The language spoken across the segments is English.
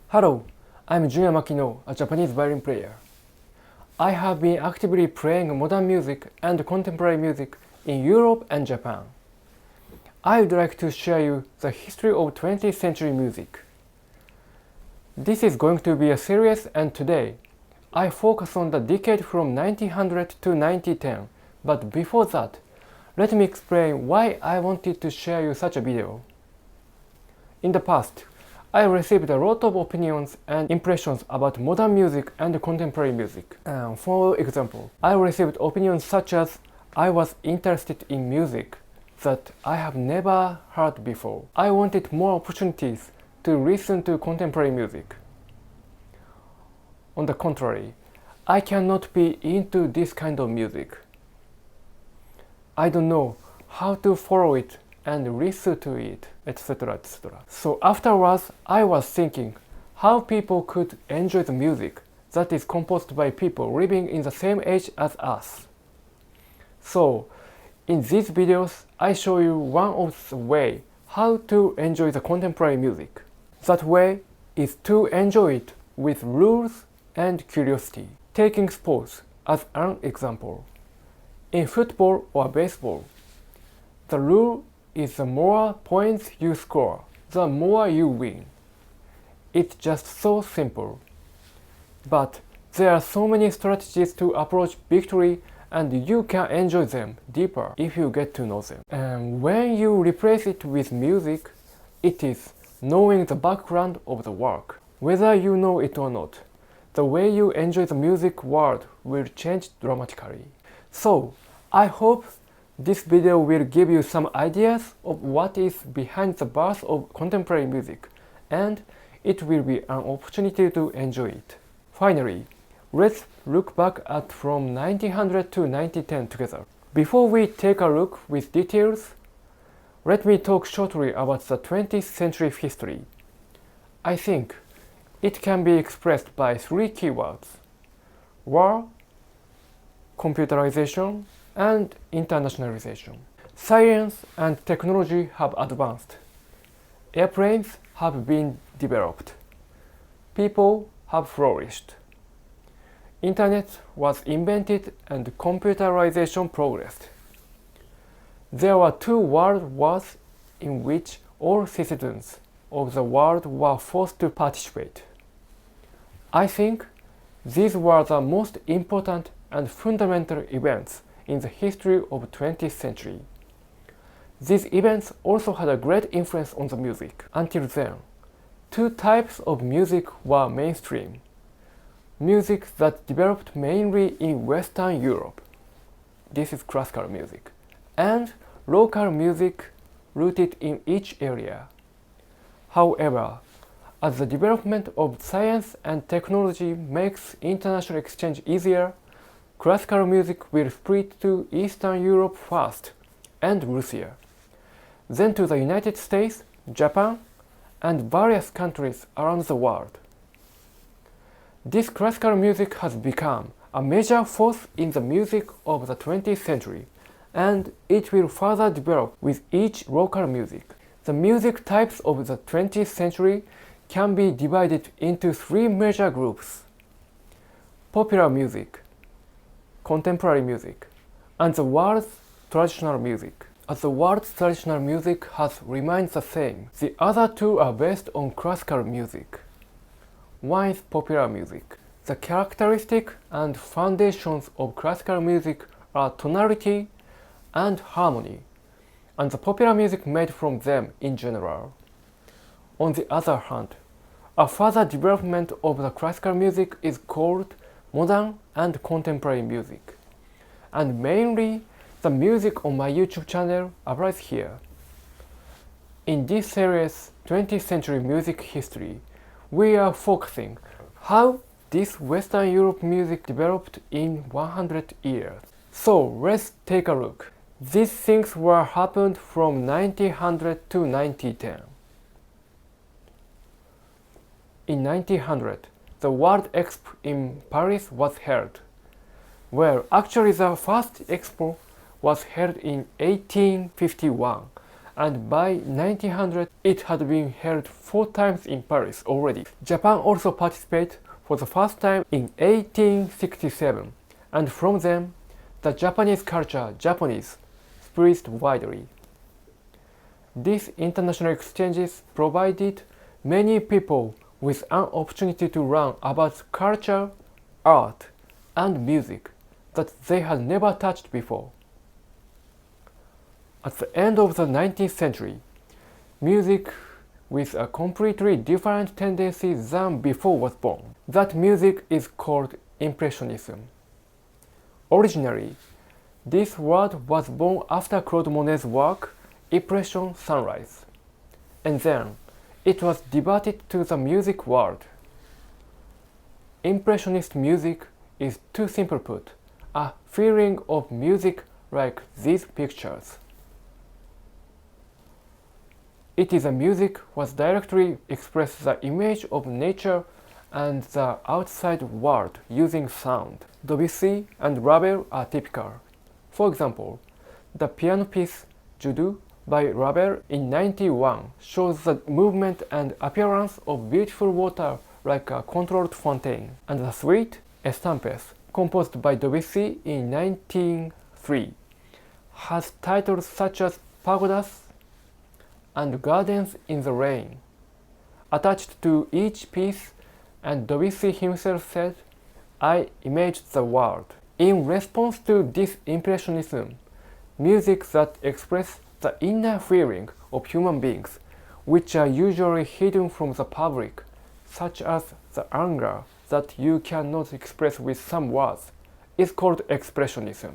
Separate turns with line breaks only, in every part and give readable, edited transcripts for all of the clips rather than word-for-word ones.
Hello, I'm Junya Makino, a Japanese violin player. I have been actively playing modern music and contemporary music in Europe and Japan. I would like to share you the history of 20th century music. This is going to be a series, and today I focus on the decade from 1900 to 1910, but before that, let me explain why I wanted to share you such a video. In the past, I received a lot of opinions and impressions about modern music and contemporary music. For example, I received opinions such as I was interested in music that I have never heard before. I wanted more opportunities to listen to contemporary music. On the contrary, I cannot be into this kind of music. I don't know how to follow it and listen to it, etc., etc. So afterwards, I was thinking how people could enjoy the music that is composed by people living in the same age as us. So in these videos, I show you one of the way how to enjoy the contemporary music. That way is to enjoy it with rules and curiosity. Taking sports as an example. In football or baseball, the rule is the more points you score, the more you win. It's just so simple. But there are so many strategies to approach victory, and you can enjoy them deeper if you get to know them. And when you replace it with music, it is knowing the background of the work. Whether you know it or not, the way you enjoy the music world will change dramatically. So, I hope this video will give you some ideas of what is behind the birth of contemporary music, and it will be an opportunity to enjoy it. Finally, let's look back at from 1900 to 1910 together. Before we take a look with details, let me talk shortly about the 20th century history. I think it can be expressed by three keywords: war, computerization, and internationalization. Science and technology have advanced. Airplanes have been developed. People have flourished. Internet was invented and computerization progressed. There were two world wars in which all citizens of the world were forced to participate. I think these were the most important and fundamental events in the history of 20th century. These events also had a great influence on the music. Until then, two types of music were mainstream. Music that developed mainly in Western Europe. This is classical music. And local music rooted in each area. However, as the development of science and technology makes international exchange easier, classical music will spread to Eastern Europe first, and Russia, then to the United States, Japan, and various countries around the world. This classical music has become a major force in the music of the 20th century, and it will further develop with each local music. The music types of the 20th century can be divided into three major groups: popular music, contemporary music, and the world's traditional music. As the world's traditional music has remained the same, the other two are based on classical music. One is popular music. The characteristic and foundations of classical music are tonality and harmony, and the popular music made from them in general. On the other hand, a further development of the classical music is called modern and contemporary music, and mainly the music on my YouTube channel applies here. In this series, 20th century music history, we are focusing how this Western Europe music developed in 100 years. So let's take a look. These things were happened from 1900 to 1910. In 1900, the World Expo in Paris was held. Well, actually the first expo was held in 1851, and by 1900 it had been held 4 times in Paris already. Japan also participated for the first time in 1867, and from then the Japanese culture, Japanese, spread widely. These international exchanges provided many people with an opportunity to learn about culture, art, and music that they had never touched before. At the end of the 19th century, music with a completely different tendency than before was born. That music is called Impressionism. Originally, this word was born after Claude Monet's work Impression Sunrise, and then it was devoted to the music world. Impressionist music is, too simply put, a feeling of music like these pictures. It is a music that directly expresses the image of nature and the outside world using sound. Debussy and Ravel are typical. For example, the piano piece Judo by Ravel in 1991 shows the movement and appearance of beautiful water like a controlled fountain, and the suite Estampes, composed by Debussy in 1903, has titles such as Pagodas and Gardens in the Rain attached to each piece, and Debussy himself said, "I imaged the world." In response to this Impressionism, music that expresses the inner feeling of human beings, which are usually hidden from the public, such as the anger that you cannot express with some words, is called Expressionism.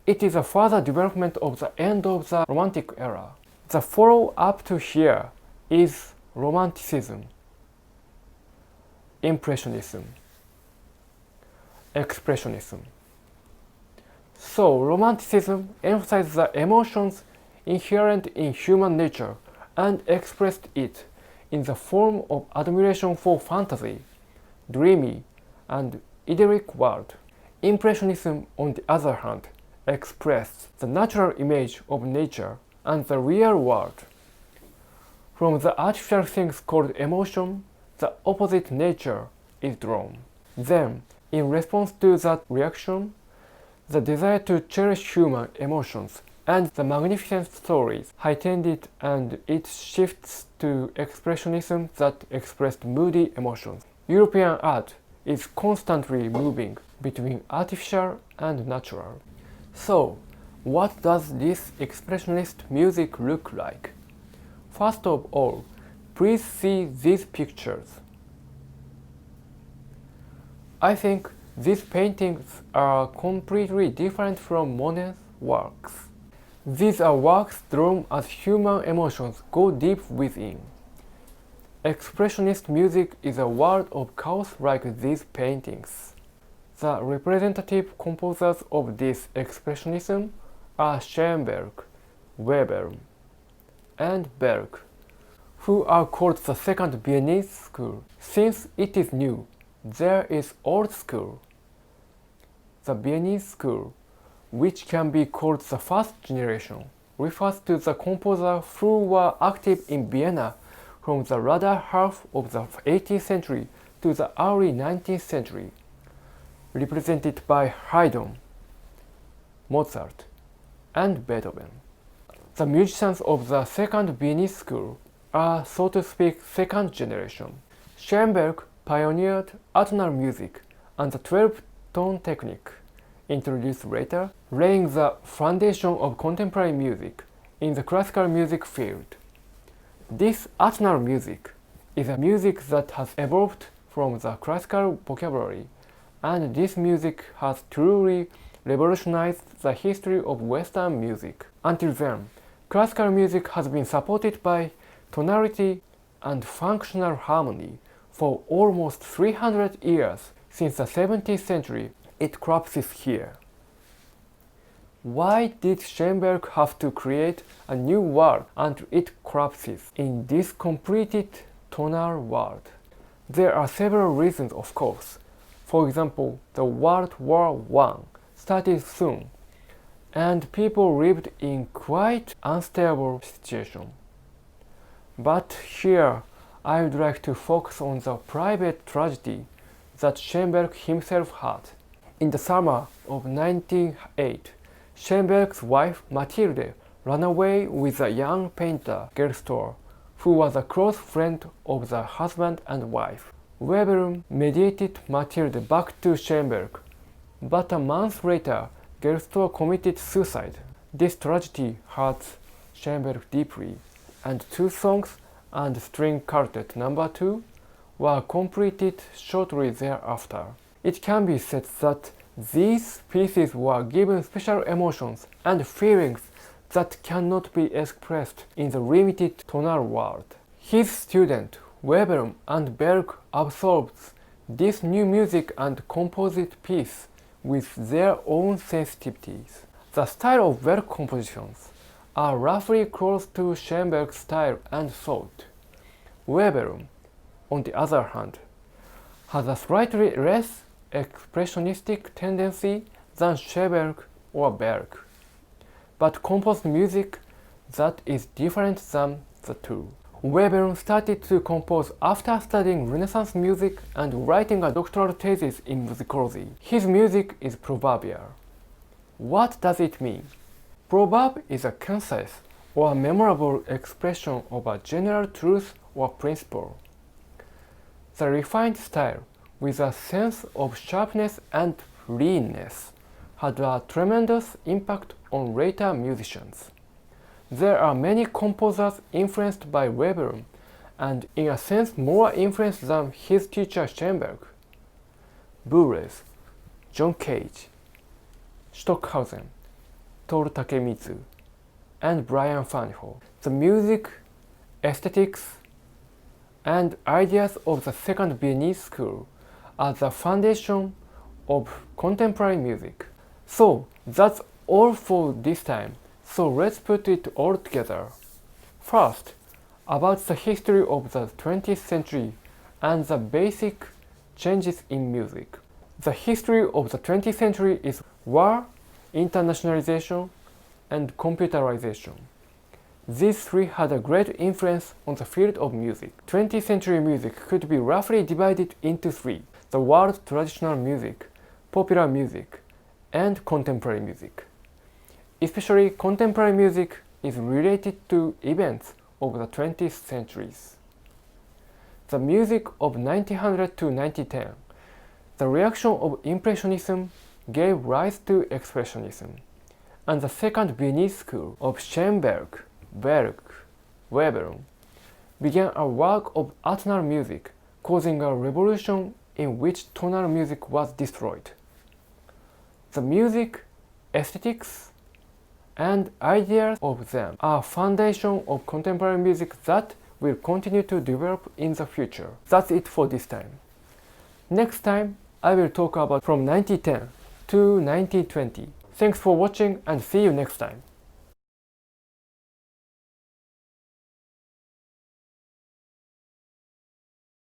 It is a further development of the end of the Romantic era. The follow-up to here is Romanticism, Impressionism, Expressionism. So, Romanticism emphasized the emotions inherent in human nature and expressed it in the form of admiration for fantasy, dreamy, and idyllic world. Impressionism, on the other hand, expressed the natural image of nature and the real world. From the artificial things called emotion, the opposite nature is drawn. Then, in response to that reaction, the desire to cherish human emotions and the magnificent stories heightened it, and it shifts to Expressionism that expressed moody emotions. European art is constantly moving between artificial and natural. So, what does this expressionist music look like? First of all, please see these pictures. I think these paintings are completely different from Monet's works. These are works drawn as human emotions go deep within. Expressionist music is a world of chaos like these paintings. The representative composers of this expressionism are Schoenberg, Weber, and Berg, who are called the second Viennese school. Since it is new, there is old school. The Viennese school, which can be called the first generation, refers to the composers who were active in Vienna from the latter half of the 18th century to the early 19th century, represented by Haydn, Mozart, and Beethoven. The musicians of the second Viennese school are, so to speak, second generation. Schoenberg pioneered atonal music and the 12-tone technique, introduced later, laying the foundation of contemporary music in the classical music field. This atonal music is a music that has evolved from the classical vocabulary, and this music has truly revolutionized the history of Western music. Until then, classical music has been supported by tonality and functional harmony for almost 300 years. Since the 17th century, it collapses here. Why did Schoenberg have to create a new world until it collapses in this completed tonal world? There are several reasons, of course. For example, the World War I started soon. and people lived in quite unstable situation. But here I would like to focus on the private tragedy that Schoenberg himself had. In the summer of 1908, Schoenberg's wife Mathilde ran away with a young painter, Gerstor, who was a close friend of the husband and wife. Webern mediated Mathilde back to Schoenberg, but a month later, Gerstor committed suicide. This tragedy hurt Schoenberg deeply, and two songs and String Quartet No. 2 were completed shortly thereafter. It can be said that these pieces were given special emotions and feelings that cannot be expressed in the limited tonal world. His student Webern and Berg absorbed this new music and composed piece with their own sensitivities. The style of Berg compositions are roughly close to Schoenberg's style and thought. Webern, on the other hand, has a slightly less expressionistic tendency than Schoenberg or Berg, but composed music that is different than the two. Webern started to compose after studying Renaissance music and writing a doctoral thesis in musicology. His music is proverbial. What does it mean? Proverb is a concise or memorable expression of a general truth or principle. The refined style, with a sense of sharpness and leanness, had a tremendous impact on later musicians. There are many composers influenced by Webern, and in a sense more influenced than his teacher Schoenberg. Bourrez, John Cage, Stockhausen, Toru Takemitsu, and Brian Faniho. The music, aesthetics, and ideas of the second Viennese school are the foundation of contemporary music. So that's all for this time, so let's put it all together. First, about the history of the 20th century and the basic changes in music. The history of the 20th century is war, internationalization, and computerization. These three had a great influence on the field of music. 20th century music could be roughly divided into three: the world traditional music, popular music, and contemporary music. Especially contemporary music is related to events of the 20th centuries. The music of 1900 to 1910, the reaction of Impressionism gave rise to Expressionism, and the second Viennese school of Schoenberg, Berg, Webern began a work of atonal music, causing a revolution in which tonal music was destroyed. The music, aesthetics, and ideas of them are foundation of contemporary music that will continue to develop in the future. That's it for this time. Next time, I will talk about from 1910 to 1920. Thanks for watching and see you next time.